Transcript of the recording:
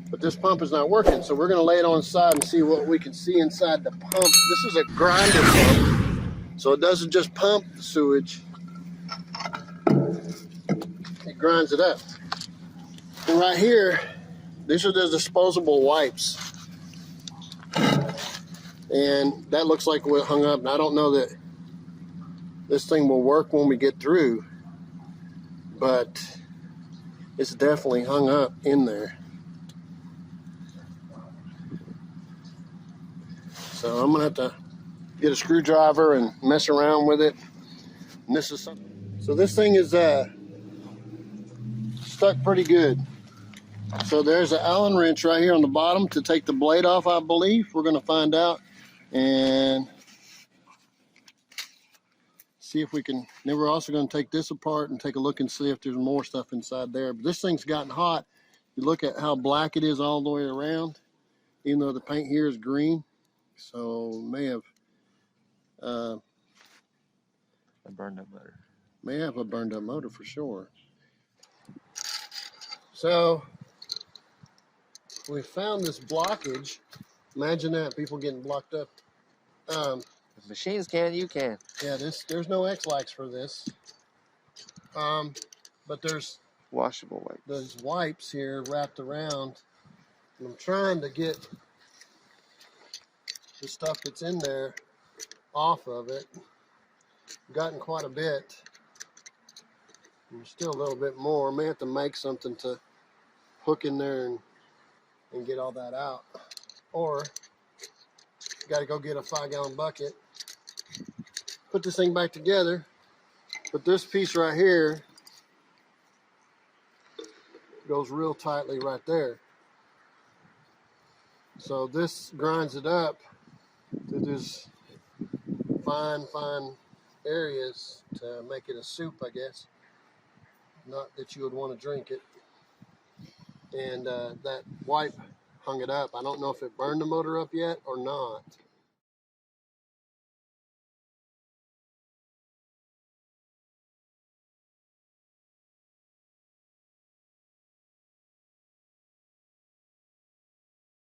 But this pump is not working, so we're going to lay it on the side and see what we can see inside the pump. This is a grinder pump, so it doesn't just pump the sewage, it grinds it up. And right here, these are the disposable wipes. And that looks like what hung up. And I don't know that this thing will work when we get through, but it's definitely hung up in there. So I'm gonna have to get a screwdriver and mess around with it. And this is something. So this thing is stuck pretty good. So there's an Allen wrench right here on the bottom to take the blade off, I believe. We're gonna find out and see if we can. Then we're also gonna take this apart and take a look and see if there's more stuff inside there. But this thing's gotten hot. You look at how black it is all the way around, even though the paint here is green. So may have a burned up motor. May have a burned up motor for sure. So we found this blockage. Imagine that, people getting blocked up. If machines can, you can. Yeah, there's no ex-lax for this. But there's Washable wipes. those wipes here wrapped around. And I'm trying to get the stuff that's in there off of it. Gotten quite a bit. There's still a little bit more. I may have to make something to hook in there and get all that out. Or got to go get a 5-gallon bucket, put this thing back together, but this piece right here goes real tightly right there. So this grinds it up to these fine areas to make it a soup, I guess. Not that you would want to drink it. And that wipe hung it up. I don't know if it burned the motor up yet or not.